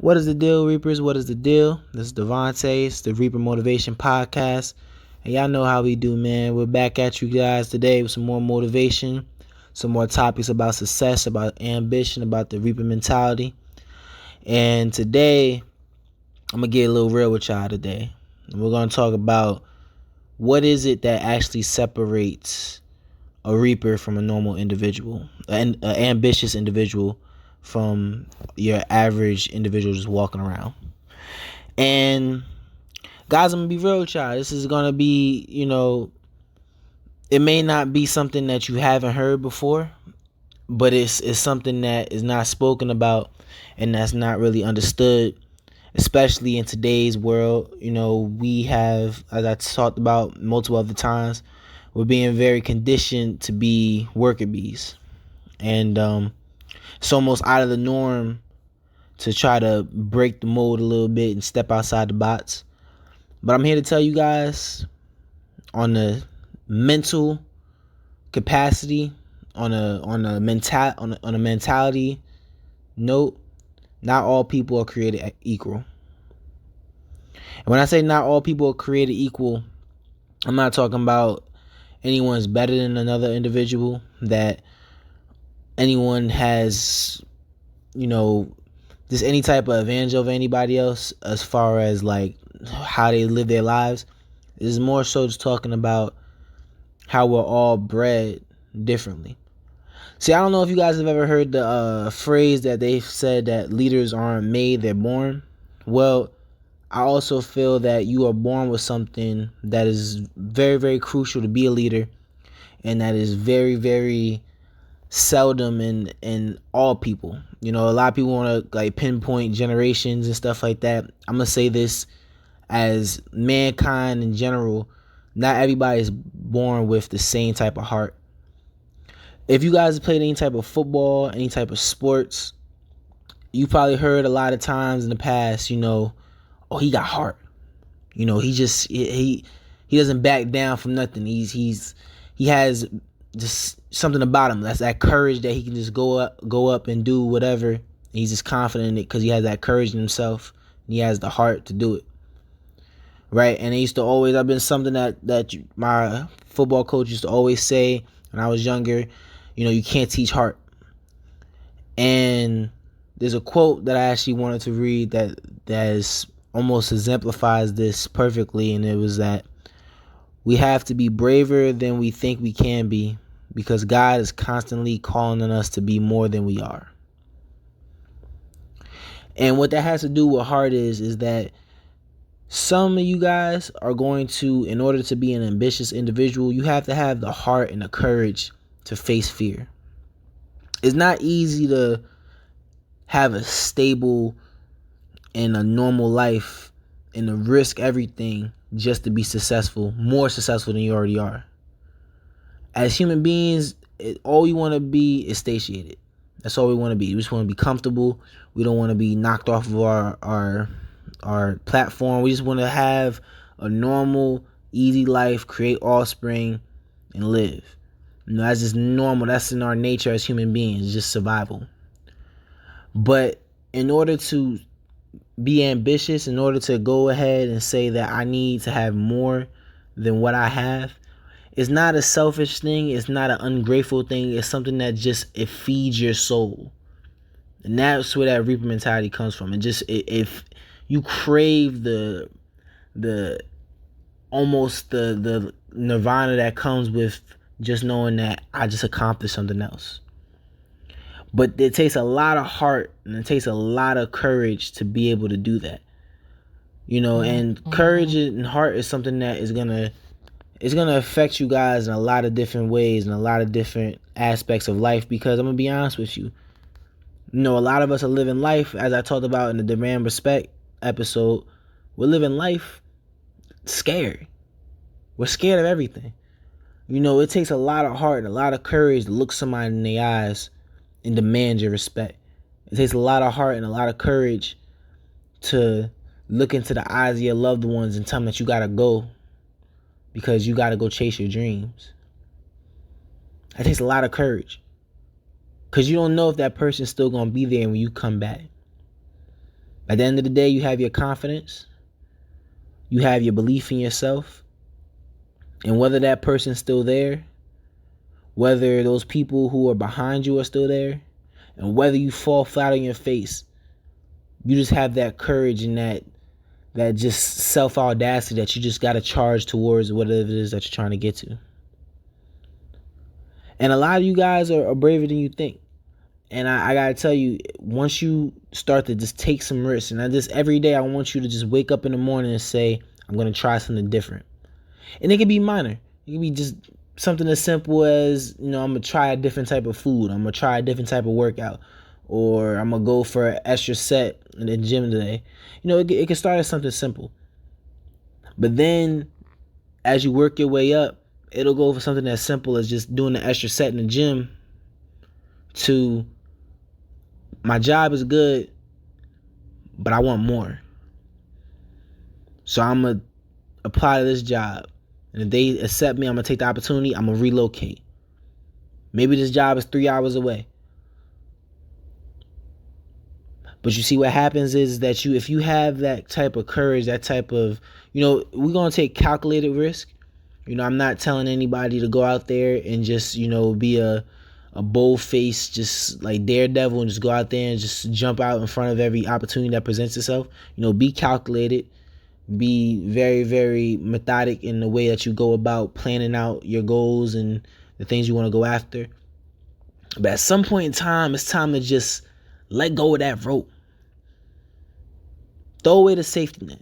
What is the deal, Reapers? What is the deal? This is Devontae. It's the Reaper Motivation Podcast. And y'all know how we do, man. We're back at you guys today with some more motivation, some more topics about success, about ambition, about the Reaper mentality. And today, I'm going to get a little real with y'all today. And we're going to talk about what is it that actually separates a Reaper from a normal individual, an ambitious individual from your average individual just walking around. And guys, I'm gonna be real with y'all. This is gonna be, it may not be something that you haven't heard before, but it's something that is not spoken about and that's not really understood, especially in today's world. We have, as I talked about multiple other times, we're being very conditioned to be worker bees. And it's almost out of the norm to try to break the mold a little bit and step outside the box. But I'm here to tell you guys, on the mental capacity, on a mentality note, not all people are created equal. And when I say not all people are created equal, I'm not talking about anyone's better than another individual, that anyone has, just any type of advantage over anybody else as far as like how they live their lives. It is more so just talking about how we're all bred differently. See, I don't know if you guys have ever heard the phrase that they've said that leaders aren't made, they're born. Well, I also feel that you are born with something that is very, very crucial to be a leader, and that is very, very seldom in all people. A lot of people want to like pinpoint generations and stuff like that. I'm gonna say this as mankind in general, not everybody is born with the same type of heart. If you guys have played any type of football, any type of sports, you probably heard a lot of times in the past, oh, he got heart. He doesn't back down from nothing. He has just something about him. That's that courage that he can just go up and do whatever. And he's just confident in it because he has that courage in himself. And he has the heart to do it. Right? And it used to always, I've been something that my football coach used to always say when I was younger, you can't teach heart. And there's a quote that I actually wanted to read that is almost exemplifies this perfectly. And it was that we have to be braver than we think we can be, because God is constantly calling on us to be more than we are. And what that has to do with heart is that some of you guys are going to, in order to be an ambitious individual, you have to have the heart and the courage to face fear. It's not easy to have a stable and a normal life and to risk everything just to be successful, more successful than you already are. As human beings, all we want to be is satiated. That's all we want to be. We just want to be comfortable. We don't want to be knocked off of our platform. We just want to have a normal, easy life, create offspring, and live. That's just normal. That's in our nature as human beings, just survival. But in order to be ambitious, in order to go ahead and say that I need to have more than what I have, it's not a selfish thing. It's not an ungrateful thing. It's something that just, it feeds your soul. And that's where that Reaper mentality comes from. And just, if you crave the almost the nirvana that comes with just knowing that I just accomplished something else. But it takes a lot of heart and it takes a lot of courage to be able to do that. And courage and heart is something that is gonna affect you guys in a lot of different ways and a lot of different aspects of life. Because I'm gonna be honest with you, a lot of us are living life, as I talked about in the Demand Respect episode. We're living life scared. We're scared of everything. It takes a lot of heart and a lot of courage to look somebody in the eyes and demand your respect. It takes a lot of heart and a lot of courage to look into the eyes of your loved ones and tell them that you gotta go because you gotta go chase your dreams. That takes a lot of courage, because you don't know if that person's still gonna be there when you come back. At the end of the day, you have your confidence, you have your belief in yourself, and whether that person's still there, whether those people who are behind you are still there, and whether you fall flat on your face, you just have that courage and that just self-audacity that you just got to charge towards whatever it is that you're trying to get to. And a lot of you guys are braver than you think. And I got to tell you, once you start to just take some risks, and every day I want you to just wake up in the morning and say, I'm going to try something different. And it can be minor. It can be just something as simple as, I'm going to try a different type of food. I'm going to try a different type of workout. Or I'm going to go for an extra set in the gym today. It can start as something simple. But then as you work your way up, it'll go for something as simple as just doing the extra set in the gym to my job is good, but I want more. So I'm going to apply to this job. And if they accept me, I'm going to take the opportunity. I'm going to relocate. Maybe this job is 3 hours away. But you see what happens is that if you have that type of courage, that type of, we're going to take calculated risk. I'm not telling anybody to go out there and just, be a bold-faced, just like daredevil and just go out there and just jump out in front of every opportunity that presents itself. Be calculated. Be very, very methodic in the way that you go about planning out your goals and the things you want to go after. But at some point in time, it's time to just let go of that rope. Throw away the safety net.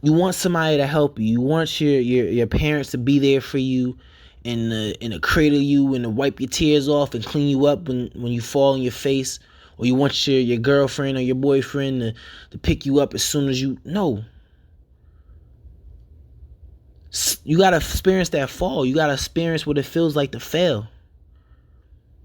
You want somebody to help you. You want your parents to be there for you and to cradle you and to wipe your tears off and clean you up when you fall on your face. Or you want your girlfriend or your boyfriend to pick you up as soon as you... No. You got to experience that fall. You got to experience what it feels like to fail.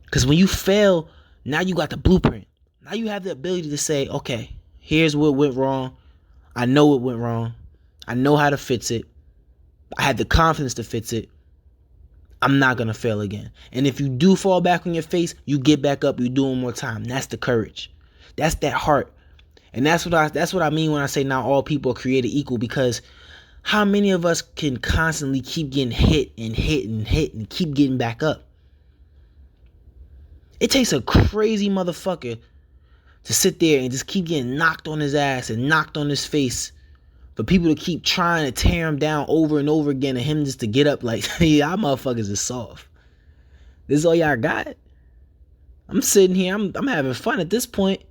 Because when you fail, now you got the blueprint. Now you have the ability to say, okay, here's what went wrong. I know what went wrong. I know how to fix it. I had the confidence to fix it. I'm not going to fail again. And if you do fall back on your face, you get back up, you do it one more time. That's the courage. That's that heart. And that's what I mean when I say not all people are created equal, because how many of us can constantly keep getting hit and hit and hit and keep getting back up? It takes a crazy motherfucker to sit there and just keep getting knocked on his ass and knocked on his face for people to keep trying to tear him down over and over again and him just to get up like, y'all motherfuckers is soft. This is all y'all got? I'm sitting here, I'm having fun at this point.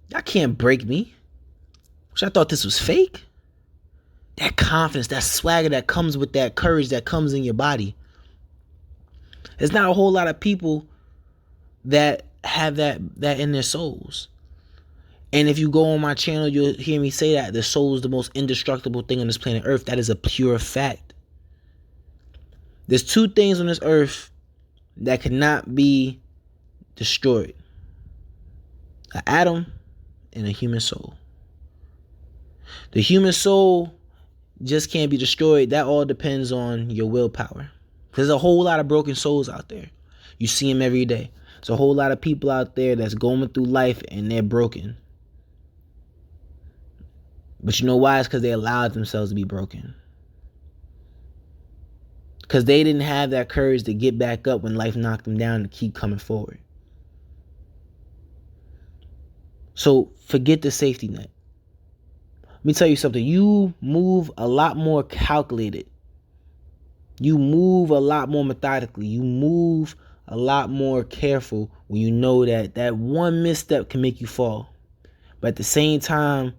Y'all can't break me. Which I thought this was fake. That confidence, that swagger that comes with that courage that comes in your body. There's not a whole lot of people that have that in their souls. And if you go on my channel, you'll hear me say that the soul is the most indestructible thing on this planet Earth. That is a pure fact. There's two things on this earth that cannot be destroyed: an atom and a human soul. The human soul just can't be destroyed. That all depends on your willpower. There's a whole lot of broken souls out there. You see them every day. There's a whole lot of people out there that's going through life and they're broken. But you know why? It's because they allowed themselves to be broken. Because they didn't have that courage to get back up when life knocked them down and keep coming forward. So forget the safety net. Let me tell you something. You move a lot more calculated. You move a lot more methodically. You move a lot more careful when you know that one misstep can make you fall. But at the same time,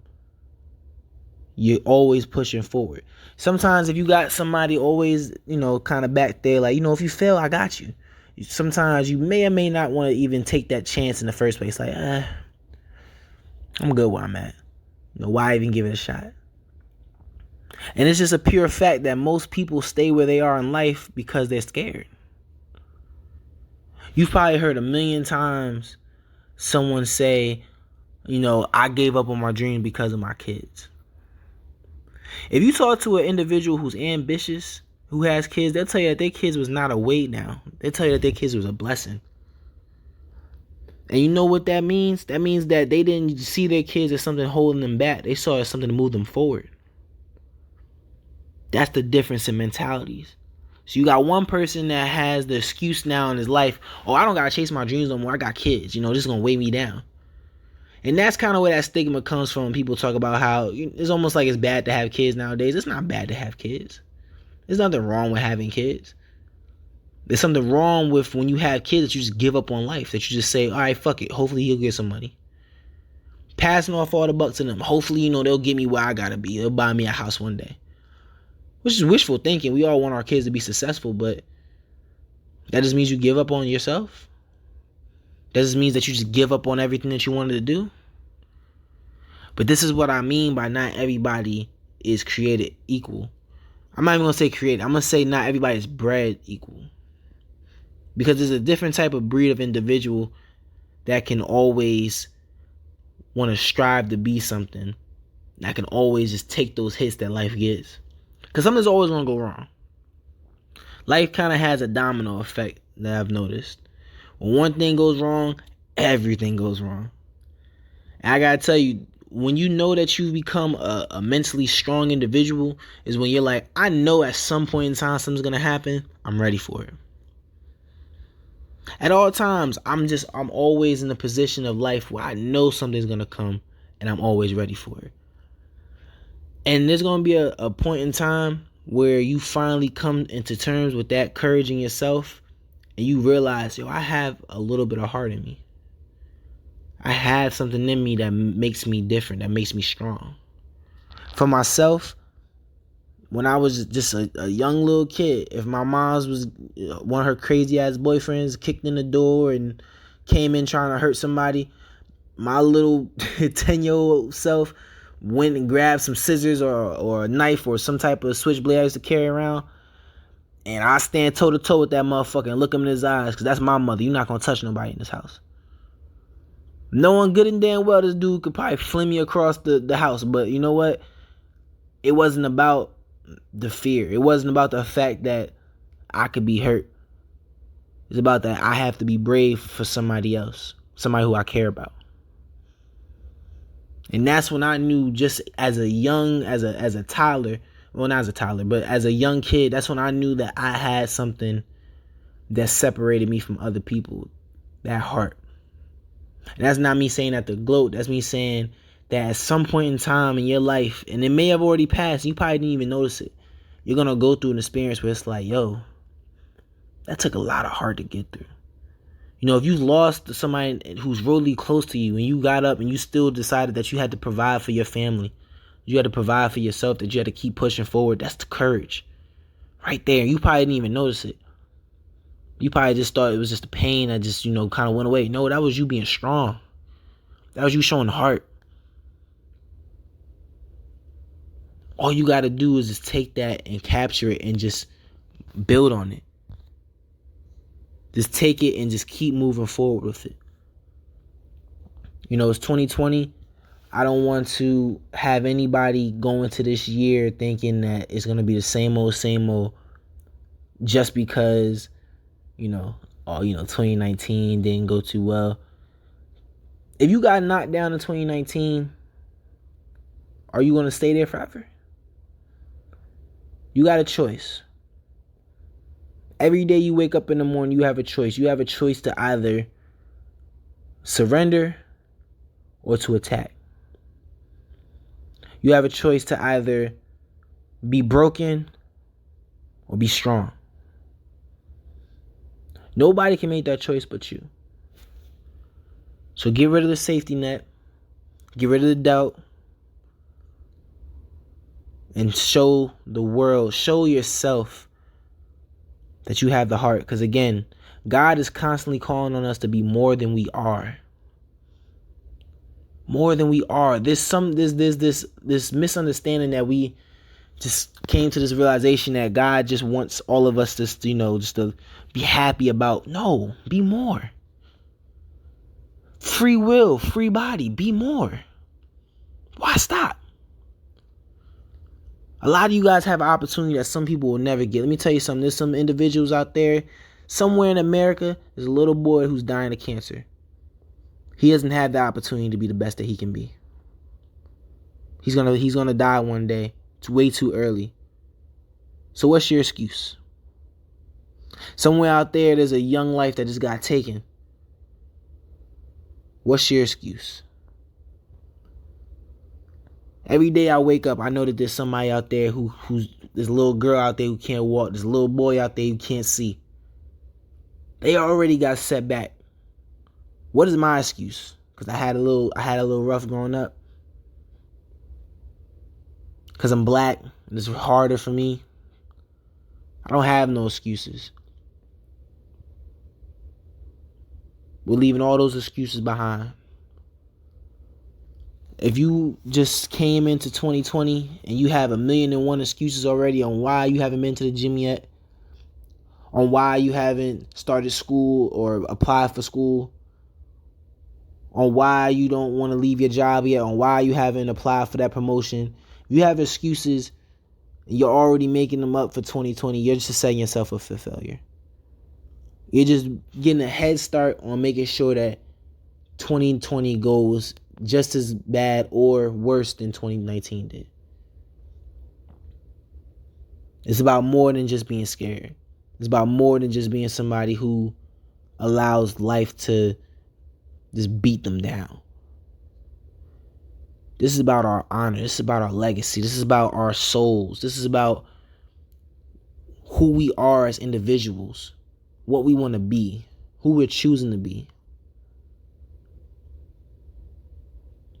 you're always pushing forward. Sometimes if you got somebody always, kind of back there, like, if you fail, I got you. Sometimes you may or may not want to even take that chance in the first place. Like, I'm good where I'm at. Why even give it a shot? And it's just a pure fact that most people stay where they are in life because they're scared. You've probably heard a million times someone say, I gave up on my dream because of my kids. If you talk to an individual who's ambitious, who has kids, they'll tell you that their kids was not a weight now. They'll tell you that their kids was a blessing. And you know what that means? That means that they didn't see their kids as something holding them back. They saw it as something to move them forward. That's the difference in mentalities. So you got one person that has the excuse now in his life, oh, I don't gotta chase my dreams no more. I got kids. This is gonna weigh me down. And that's kind of where that stigma comes from. People talk about how it's almost like it's bad to have kids nowadays. It's not bad to have kids. There's nothing wrong with having kids. There's something wrong with when you have kids that you just give up on life. That you just say, all right, fuck it. Hopefully he'll get some money. Passing off all the buck to them. Hopefully, they'll get me where I gotta be. They'll buy me a house one day. Which is wishful thinking. We all want our kids to be successful, but that just means you give up on yourself. That just means that you just give up on everything that you wanted to do. But this is what I mean by not everybody is created equal. I'm not even going to say created. I'm going to say not everybody is bred equal. Because there's a different type of breed of individual that can always want to strive to be something. That can always just take those hits that life gives. Because something's always going to go wrong. Life kind of has a domino effect that I've noticed. When one thing goes wrong, everything goes wrong. And I got to tell you, when you know that you've become a mentally strong individual is when you're like, I know at some point in time something's going to happen. I'm ready for it. At all times, I'm always in a position of life where I know something's going to come and I'm always ready for it. And there's going to be a point in time where you finally come into terms with that courage in yourself and you realize, I have a little bit of heart in me. I have something in me that makes me different, that makes me strong. For myself, when I was just a young little kid, if my mom's was one of her crazy ass boyfriends kicked in the door and came in trying to hurt somebody, my little 10-year-old self went and grabbed some scissors or a knife or some type of switchblade I used to carry around, and I stand toe to toe with that motherfucker and look him in his eyes, because that's my mother. You're not gonna touch nobody in this house. Knowing good and damn well this dude could probably fling me across the house, but you know what? It wasn't about the fear. It wasn't about the fact that I could be hurt. It's about that I have to be brave for somebody else, somebody who I care about. And that's when I knew, just as a toddler, well, not as a toddler, but as a young kid, that's when I knew that I had something that separated me from other people, that heart. And that's not me saying that to gloat. That's me saying that at some point in time in your life, and it may have already passed, you probably didn't even notice it, you're going to go through an experience where it's like, yo, that took a lot of heart to get through. If you lost somebody who's really close to you and you got up and you still decided that you had to provide for your family, you had to provide for yourself, that you had to keep pushing forward, that's the courage right there. You probably didn't even notice it. You probably just thought it was just the pain that just, kind of went away. No, that was you being strong. That was you showing heart. All you got to do is just take that and capture it and just build on it. Just take it and just keep moving forward with it. It's 2020. I don't want to have anybody go into this year thinking that it's going to be the same old, just because, 2019 didn't go too well. If you got knocked down in 2019, are you going to stay there forever? You got a choice. Every day you wake up in the morning, you have a choice. You have a choice to either surrender or to attack. You have a choice to either be broken or be strong. Nobody can make that choice but you. So get rid of the safety net. Get rid of the doubt. And show the world, show yourself that you have the heart. Because again, God is constantly calling on us to be more than we are. More than we are. There's this misunderstanding that we just came to this realization that God just wants all of us to, just to be happy about. No, be more. Free will, free body, be more. Why stop? A lot of you guys have an opportunity that some people will never get. Let me tell you something. There's some individuals out there, somewhere in America, there's a little boy who's dying of cancer. He doesn't have the opportunity to be the best that he can be. He's gonna die one day. It's way too early. So what's your excuse? Somewhere out there's a young life that just got taken. What's your excuse? Every day I wake up, I know that there's somebody out there who's this little girl out there who can't walk, this little boy out there who can't see. They already got set back. What is my excuse? Because I had a little rough growing up. Because I'm black and it's harder for me. I don't have no excuses. We're leaving all those excuses behind. If you just came into 2020 and you have 1,000,001 excuses already on why you haven't been to the gym yet, on why you haven't started school or applied for school, on why you don't want to leave your job yet, on why you haven't applied for that promotion, if you have excuses and you're already making them up for 2020, you're just setting yourself up for failure. You're just getting a head start on making sure that 2020 goes just as bad or worse than 2019 did. It's about more than just being scared. It's about more than just being somebody who allows life to just beat them down. This is about our honor. This is about our legacy. This is about our souls. This is about who we are as individuals, what we want to be, who we're choosing to be.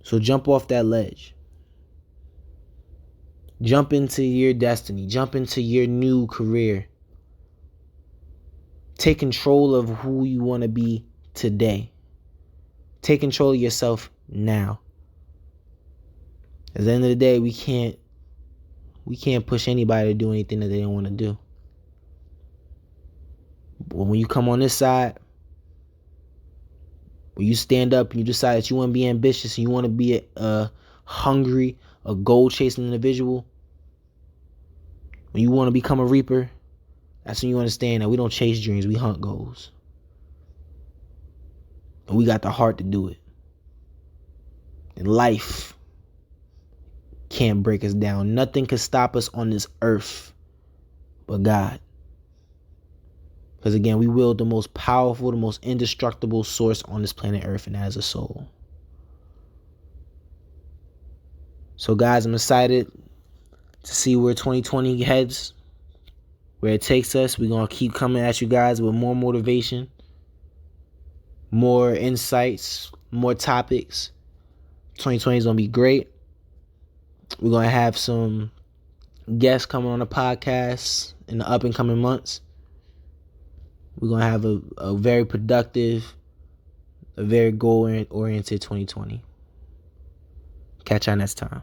So jump off that ledge. Jump into your destiny. Jump into your new career. Take control of who you want to be today. Take control of yourself now. At the end of the day, we can't push anybody to do anything that they don't want to do. But when you come on this side, when you stand up and you decide that you want to be ambitious and you want to be a hungry, a goal-chasing individual, when you want to become a reaper, that's when you understand that we don't chase dreams, we hunt goals. And we got the heart to do it. And life can't break us down. Nothing can stop us on this earth but God. Because again, we wield the most powerful, the most indestructible source on this planet Earth, and that is a soul. So guys, I'm excited to see where 2020 heads, where it takes us. We're going to keep coming at you guys with more motivation, more insights, more topics. 2020 is going to be great. We're going to have some guests coming on the podcast in the up and coming months. We're going to have a very productive, a very goal-oriented 2020. Catch y'all next time.